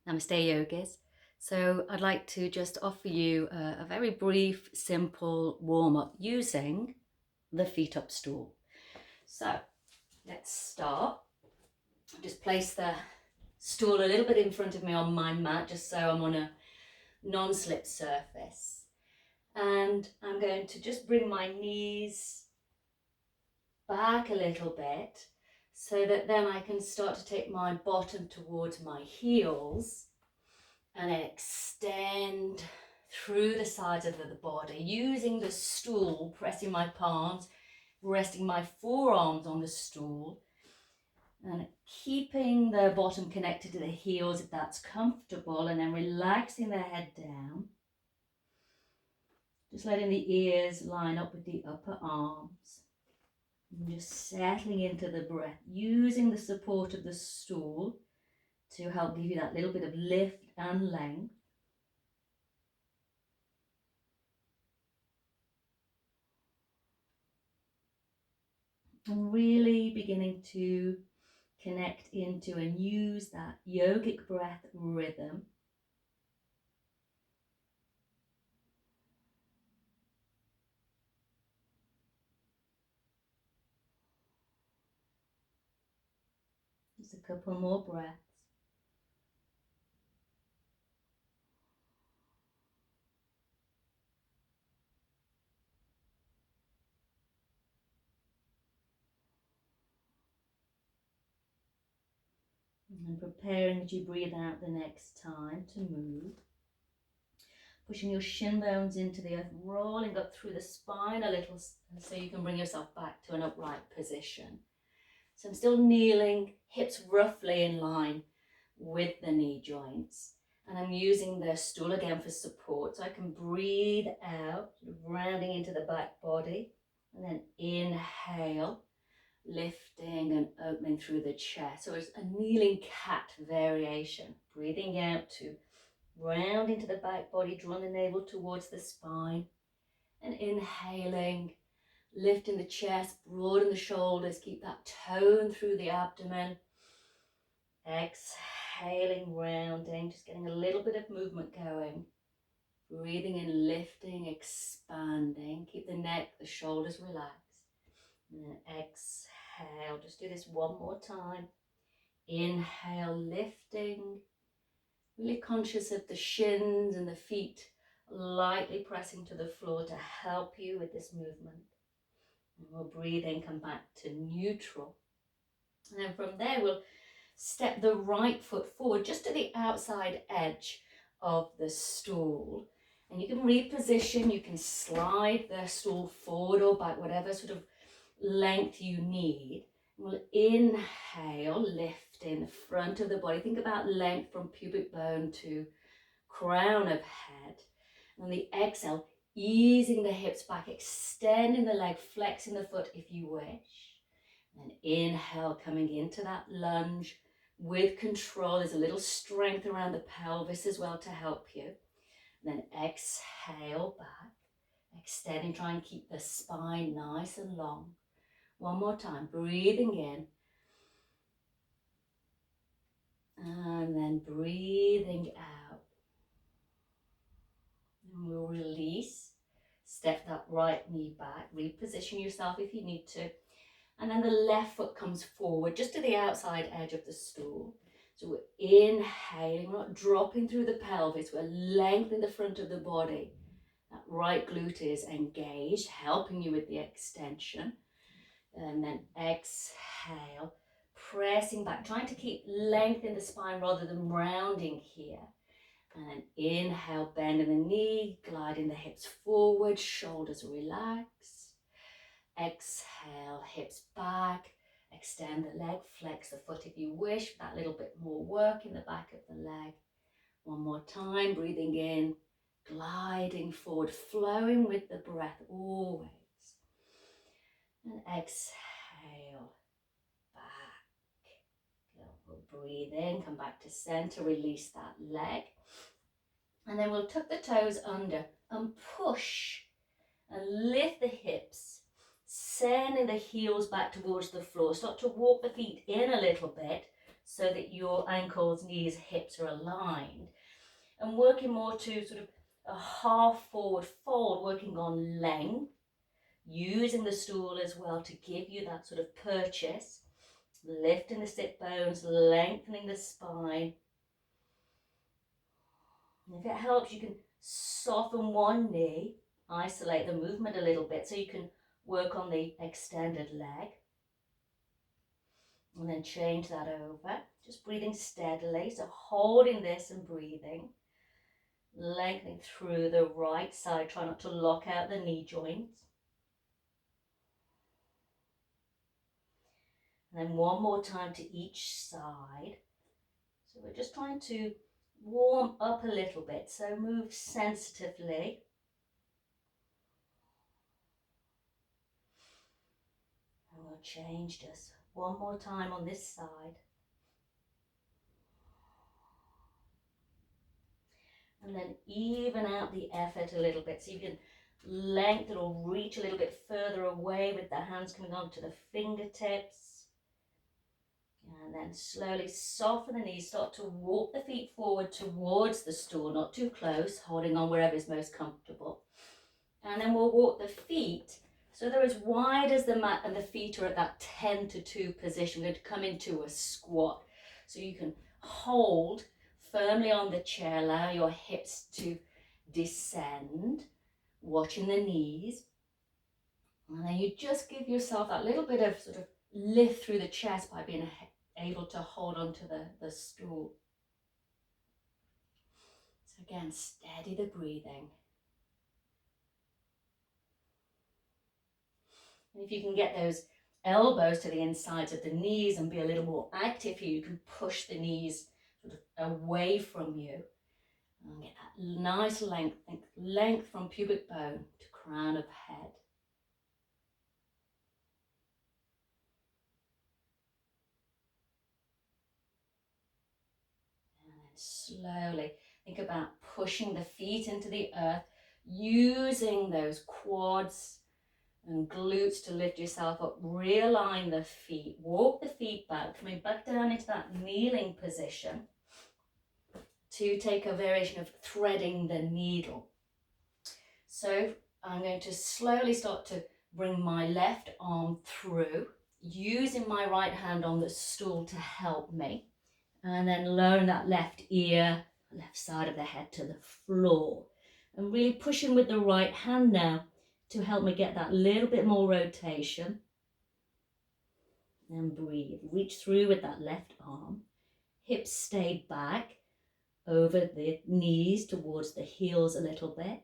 Namaste Yogis. So I'd like to just offer you a very brief, simple warm-up using the Feetup Stool. So let's start. Just place the stool a little bit in front of me on my mat, just so I'm on a non-slip surface. And I'm going to just bring my knees back a little bit so that then I can start to take my bottom towards my heels and then extend through the sides of the body, using the stool, pressing my palms, resting my forearms on the stool, and keeping the bottom connected to the heels if that's comfortable, and then relaxing the head down. Just letting the ears line up with the upper arms. And just settling into the breath, using the support of the stool to help give you that little bit of lift and length. And really beginning to connect into and use that yogic breath rhythm. Just a couple more breaths. And preparing as you breathe out the next time to move. Pushing your shin bones into the earth, rolling up through the spine a little so you can bring yourself back to an upright position. So I'm still kneeling, hips roughly in line with the knee joints. And I'm using the stool again for support, so I can breathe out, rounding into the back body, and then inhale, lifting and opening through the chest. So it's a kneeling cat variation, breathing out to round into the back body, drawing the navel towards the spine, and inhaling, lifting the chest, broaden the shoulders, keep that tone through the abdomen. Exhaling, rounding, just getting a little bit of movement going. Breathing in, lifting, expanding. Keep the neck, the shoulders relaxed. And then exhale. Just do this one more time. Inhale, lifting. Really conscious of the shins and the feet lightly pressing to the floor to help you with this movement. And we'll breathe in, come back to neutral. And then from there, we'll step the right foot forward just to the outside edge of the stool. And you can reposition, you can slide the stool forward or back, whatever sort of length you need. We'll inhale, lift in the front of the body. Think about length from pubic bone to crown of head. And on the exhale, easing the hips back, extending the leg, flexing the foot if you wish. And inhale, coming into that lunge with control. There's a little strength around the pelvis as well to help you. And then exhale back, extending, try and keep the spine nice and long. One more time, breathing in. And then breathing out. And we'll release. Step that right knee back. Reposition yourself if you need to. And then the left foot comes forward just to the outside edge of the stool. So we're inhaling, we're not dropping through the pelvis, we're lengthening the front of the body. That right glute is engaged, helping you with the extension. And then exhale, pressing back, trying to keep length in the spine rather than rounding here. And then inhale, bending the knee, gliding the hips forward, shoulders relax. Exhale, hips back, extend the leg, flex the foot if you wish, that little bit more work in the back of the leg. One more time, breathing in, gliding forward, flowing with the breath always. And exhale, back. We'll breathe in, come back to center, release that leg. And then we'll tuck the toes under and push and lift the hips, sending the heels back towards the floor. Start to walk the feet in a little bit so that your ankles, knees, hips are aligned. And working more to sort of a half forward fold, working on length, using the stool as well to give you that sort of purchase, lifting the sit bones, lengthening the spine. And if it helps, you can soften one knee, isolate the movement a little bit so you can work on the extended leg. And then change that over, just breathing steadily, so holding this and breathing, lengthening through the right side, try not to lock out the knee joints. And then one more time to each side. So we're just trying to warm up a little bit, so move sensitively. And we'll change just one more time on this side. And then even out the effort a little bit, so you can lengthen or reach a little bit further away with the hands coming onto the fingertips. And then slowly soften the knees, start to walk the feet forward towards the stool, not too close, holding on wherever is most comfortable. And then we'll walk the feet so they're as wide as the mat and the feet are at that 10 to 2 position. We're going to come into a squat. So you can hold firmly on the chair, allow your hips to descend, watching the knees. And then you just give yourself that little bit of sort of lift through the chest by being able to hold onto the stool. So again, steady the breathing. And if you can get those elbows to the insides of the knees and be a little more active here, you can push the knees sort of away from you and get that nice length from pubic bone to crown of head. And then slowly think about pushing the feet into the earth, using those quads and glutes to lift yourself up. Realign the feet, walk the feet back, coming back down into that kneeling position to take a variation of threading the needle. So I'm going to slowly start to bring my left arm through, using my right hand on the stool to help me, and then lowering that left ear, left side of the head to the floor, and really pushing with the right hand now to help me get that little bit more rotation. And breathe, reach through with that left arm, hips stay back over the knees towards the heels a little bit.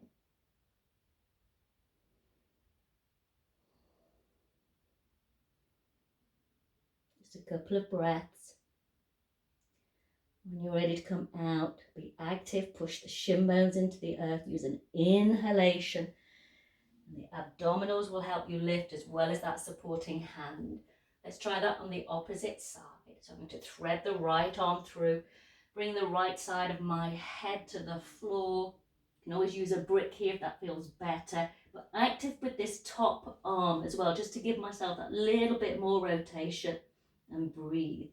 Just a couple of breaths. When you're ready to come out, be active, push the shin bones into the earth, use an inhalation. And the abdominals will help you lift as well as that supporting hand. Let's try that on the opposite side. So I'm going to thread the right arm through, bring the right side of my head to the floor. You can always use a brick here if that feels better, but active with this top arm as well, just to give myself that little bit more rotation, and breathe.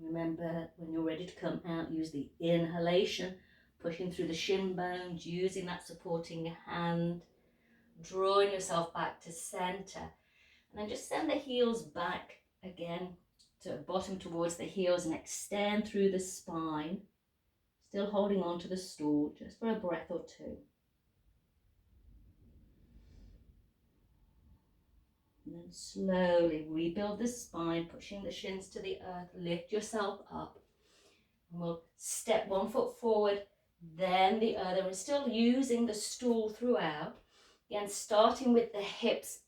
Remember, when you're ready to come out, use the inhalation, pushing through the shin bones, using that supporting hand, drawing yourself back to center. And then just send the heels back again to bottom towards the heels and extend through the spine. Still holding on to the stool just for a breath or two. And then slowly rebuild the spine, pushing the shins to the earth. Lift yourself up. And we'll step one foot forward, then the other. We're still using the stool throughout. Again, starting with the hips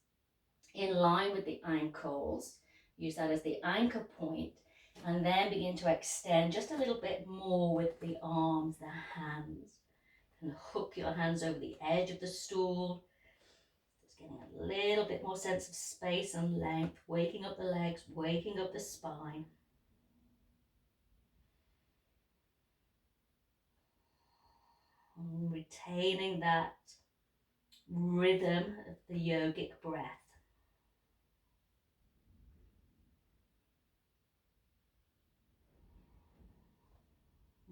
in line with the ankles. Use that as the anchor point. And then begin to extend just a little bit more with the arms, the hands. And hook your hands over the edge of the stool. Just getting a little bit more sense of space and length, waking up the legs, waking up the spine. And retaining that rhythm of the yogic breath.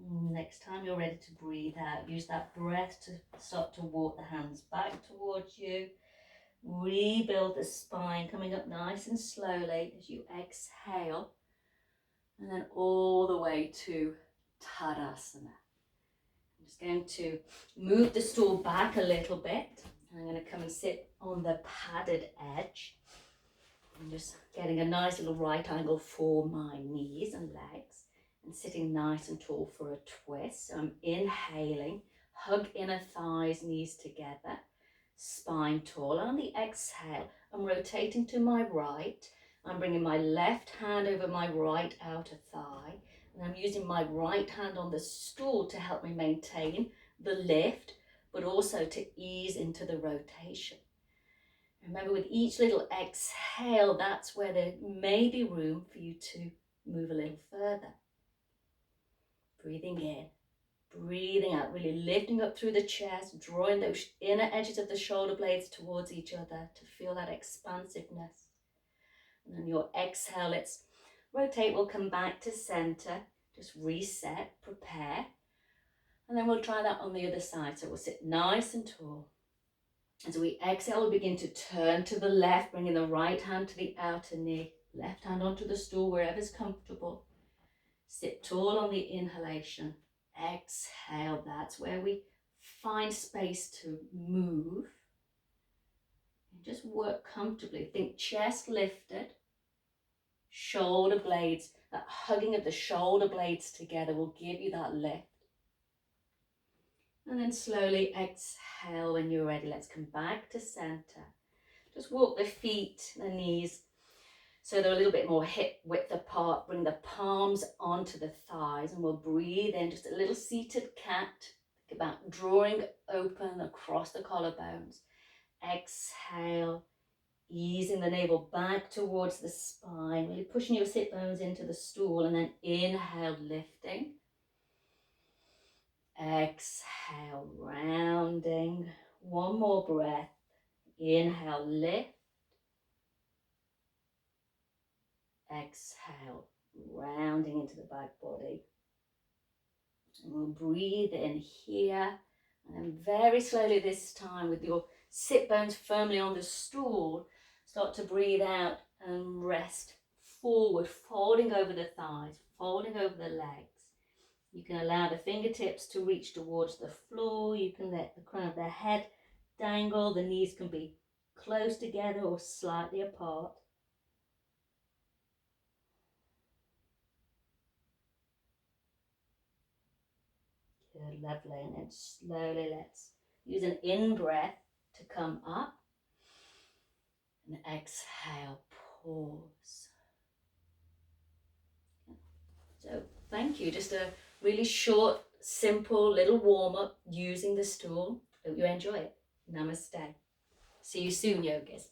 Next time you're ready to breathe out, use that breath to start to walk the hands back towards you. Rebuild the spine, coming up nice and slowly as you exhale. And then all the way to Tadasana. I'm just going to move the stool back a little bit. I'm going to come and sit on the padded edge. I'm just getting a nice little right angle for my knees and legs and sitting nice and tall for a twist. So I'm inhaling, hug inner thighs, knees together, spine tall. And on the exhale, I'm rotating to my right. I'm bringing my left hand over my right outer thigh. And I'm using my right hand on the stool to help me maintain the lift, but also to ease into the rotation. Remember, with each little exhale, that's where there may be room for you to move a little further. Breathing in, breathing out, really lifting up through the chest, drawing those inner edges of the shoulder blades towards each other to feel that expansiveness. And on your exhale, let's rotate. We'll come back to center, just reset, prepare. And then we'll try that on the other side. So we'll sit nice and tall. As we exhale, we'll begin to turn to the left, bringing the right hand to the outer knee, left hand onto the stool, wherever's comfortable. Sit tall on the inhalation. Exhale, that's where we find space to move. And just work comfortably. Think chest lifted, shoulder blades, that hugging of the shoulder blades together will give you that lift. And then slowly exhale when you're ready. Let's come back to center. Just walk the feet, the knees, so they're a little bit more hip width apart. Bring the palms onto the thighs and we'll breathe in, just a little seated cat. Think about drawing open across the collarbones. Exhale, easing the navel back towards the spine, really pushing your sit bones into the stool, and then inhale, lifting. Exhale, rounding. One more breath. Inhale, lift. Exhale, rounding into the back body. And we'll breathe in here. And then very slowly this time, with your sit bones firmly on the stool, start to breathe out and rest forward, folding over the thighs, folding over the legs. You can allow the fingertips to reach towards the floor. You can let the crown of the head dangle. The knees can be close together or slightly apart. Good, lovely. And then slowly let's use an in-breath to come up. And exhale, pause. So thank you. Just a really short, simple little warm-up using the stool. Hope you enjoy it. Namaste. See you soon, yogis.